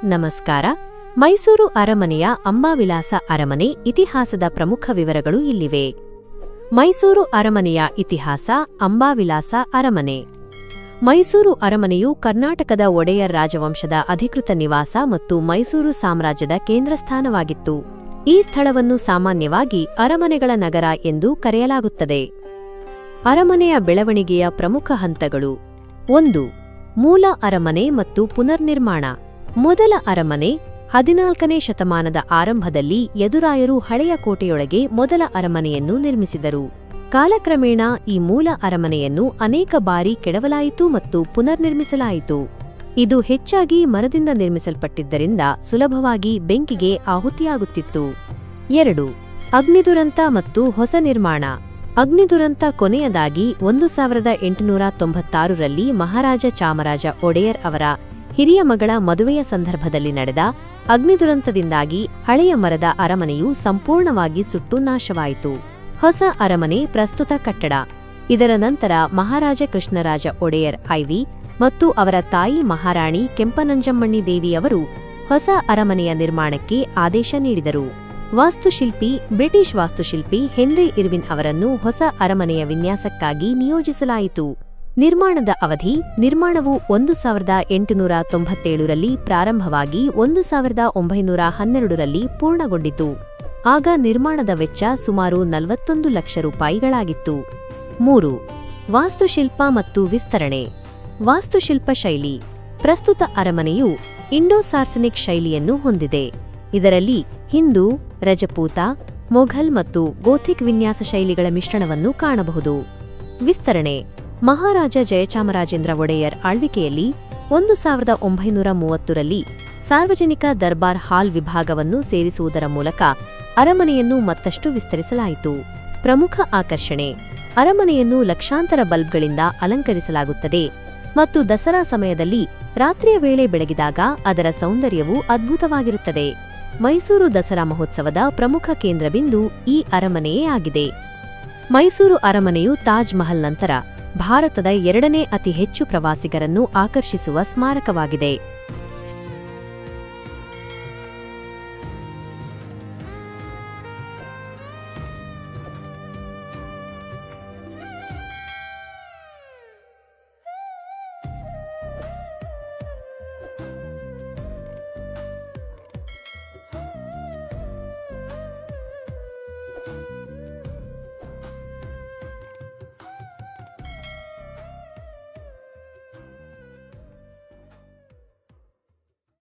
ನಮಸ್ಕಾರ. ಮೈಸೂರು ಅರಮನೆಯ ಅಂಬಾವಿಲಾಸ ಅರಮನೆ ಇತಿಹಾಸದ ಪ್ರಮುಖ ವಿವರಗಳು ಇಲ್ಲಿವೆ. ಮೈಸೂರು ಅರಮನೆಯ ಇತಿಹಾಸ. ಅಂಬಾವಿಲಾಸ ಅರಮನೆ. ಮೈಸೂರು ಅರಮನೆಯು ಕರ್ನಾಟಕದ ಒಡೆಯರ್ ರಾಜವಂಶದ ಅಧಿಕೃತ ನಿವಾಸ ಮತ್ತು ಮೈಸೂರು ಸಾಮ್ರಾಜ್ಯದ ಕೇಂದ್ರಸ್ಥಾನವಾಗಿತ್ತು. ಈ ಸ್ಥಳವನ್ನು ಸಾಮಾನ್ಯವಾಗಿ ಅರಮನೆಗಳ ನಗರ ಎಂದು ಕರೆಯಲಾಗುತ್ತದೆ. ಅರಮನೆಯ ಬೆಳವಣಿಗೆಯ ಪ್ರಮುಖ ಹಂತಗಳು. 1. ಮೂಲ ಅರಮನೆ ಮತ್ತು ಪುನರ್ನಿರ್ಮಾಣ. ಮೊದಲ ಅರಮನೆ 14ನೇ ಶತಮಾನದ ಆರಂಭದಲ್ಲಿ ಯದುರಾಯರು ಹಳೆಯ ಕೋಟೆಯೊಳಗೆ ಮೊದಲ ಅರಮನೆಯನ್ನು ನಿರ್ಮಿಸಿದರು. ಕಾಲಕ್ರಮೇಣ ಈ ಮೂಲ ಅರಮನೆಯನ್ನು ಅನೇಕ ಬಾರಿ ಕೆಡವಲಾಯಿತು ಮತ್ತು ಪುನರ್ನಿರ್ಮಿಸಲಾಯಿತು. ಇದು ಹೆಚ್ಚಾಗಿ ಮರದಿಂದ ನಿರ್ಮಿಸಲ್ಪಟ್ಟಿದ್ದರಿಂದ ಸುಲಭವಾಗಿ ಬೆಂಕಿಗೆ ಆಹುತಿಯಾಗುತ್ತಿತ್ತು. 2. ಅಗ್ನಿದುರಂತ ಮತ್ತು ಹೊಸ ನಿರ್ಮಾಣ. ಅಗ್ನಿದುರಂತ ಕೊನೆಯದಾಗಿ 1896ರಲ್ಲಿ ಮಹಾರಾಜ ಚಾಮರಾಜ ಒಡೆಯರ್ ಅವರ ಹಿರಿಯ ಮಗಳ ಮದುವೆಯ ಸಂದರ್ಭದಲ್ಲಿ ನಡೆದ ಅಗ್ನಿದುರಂತದಿಂದಾಗಿ ಹಳೆಯ ಮರದ ಅರಮನೆಯು ಸಂಪೂರ್ಣವಾಗಿ ಸುಟ್ಟು ನಾಶವಾಯಿತು. ಹೊಸ ಅರಮನೆ ಪ್ರಸ್ತುತ ಕಟ್ಟಡ. ಇದರ ನಂತರ ಮಹಾರಾಜ ಕೃಷ್ಣರಾಜ ಒಡೆಯರ್ ಐವಿ ಮತ್ತು ಅವರ ತಾಯಿ ಮಹಾರಾಣಿ ಕೆಂಪನಂಜಮ್ಮಣ್ಣಿ ದೇವಿಯವರು ಹೊಸ ಅರಮನೆಯ ನಿರ್ಮಾಣಕ್ಕೆ ಆದೇಶ ನೀಡಿದರು. ವಾಸ್ತುಶಿಲ್ಪಿ. ಬ್ರಿಟಿಷ್ ವಾಸ್ತುಶಿಲ್ಪಿ ಹೆನ್ರಿ ಇರ್ವಿನ್ ಅವರನ್ನು ಹೊಸ ಅರಮನೆಯ ವಿನ್ಯಾಸಕ್ಕಾಗಿ ನಿಯೋಜಿಸಲಾಯಿತು. ನಿರ್ಮಾಣದ ಅವಧಿ. ನಿರ್ಮಾಣವು 1897ರಲ್ಲಿ ಪ್ರಾರಂಭವಾಗಿ 1912ರಲ್ಲಿ ಪೂರ್ಣಗೊಂಡಿತು. ಆಗ ನಿರ್ಮಾಣದ ವೆಚ್ಚ ಸುಮಾರು 41 ಲಕ್ಷ ರೂಪಾಯಿಗಳಾಗಿತ್ತು. 3. ವಾಸ್ತುಶಿಲ್ಪ ಮತ್ತು ವಿಸ್ತರಣೆ. ವಾಸ್ತುಶಿಲ್ಪ ಶೈಲಿ. ಪ್ರಸ್ತುತ ಅರಮನೆಯು ಇಂಡೋ-ಸಾರ್ಸನಿಕ್ ಶೈಲಿಯನ್ನು ಹೊಂದಿದೆ. ಇದರಲ್ಲಿ ಹಿಂದೂ, ರಜಪೂತ, ಮೊಘಲ್ ಮತ್ತು ಗೋಥಿಕ್ ವಿನ್ಯಾಸ ಶೈಲಿಗಳ ಮಿಶ್ರಣವನ್ನು ಕಾಣಬಹುದು. ವಿಸ್ತರಣೆ. ಮಹಾರಾಜ ಜಯಚಾಮರಾಜೇಂದ್ರ ಒಡೆಯರ್ ಆಳ್ವಿಕೆಯಲ್ಲಿ 1930ರಲ್ಲಿ ಸಾರ್ವಜನಿಕ ದರ್ಬಾರ್ ಹಾಲ್ ವಿಭಾಗವನ್ನು ಸೇರಿಸುವುದರ ಮೂಲಕ ಅರಮನೆಯನ್ನು ಮತ್ತಷ್ಟು ವಿಸ್ತರಿಸಲಾಯಿತು. ಪ್ರಮುಖ ಆಕರ್ಷಣೆ. ಅರಮನೆಯನ್ನು ಲಕ್ಷಾಂತರ ಬಲ್ಬ್ಗಳಿಂದ ಅಲಂಕರಿಸಲಾಗುತ್ತದೆ ಮತ್ತು ದಸರಾ ಸಮಯದಲ್ಲಿ ರಾತ್ರಿಯ ವೇಳೆ ಬೆಳಗಿದಾಗ ಅದರ ಸೌಂದರ್ಯವು ಅದ್ಭುತವಾಗಿರುತ್ತದೆ. ಮೈಸೂರು ದಸರಾ ಮಹೋತ್ಸವದ ಪ್ರಮುಖ ಕೇಂದ್ರಬಿಂದು ಈ ಅರಮನೆಯೇ ಆಗಿದೆ. ಮೈಸೂರು ಅರಮನೆಯು ತಾಜ್ ಮಹಲ್ ನಂತರ ಭಾರತದ 2ನೇ ಅತಿ ಹೆಚ್ಚು ಪ್ರವಾಸಿಗರನ್ನು ಆಕರ್ಷಿಸುವ ಸ್ಮಾರಕವಾಗಿದೆ.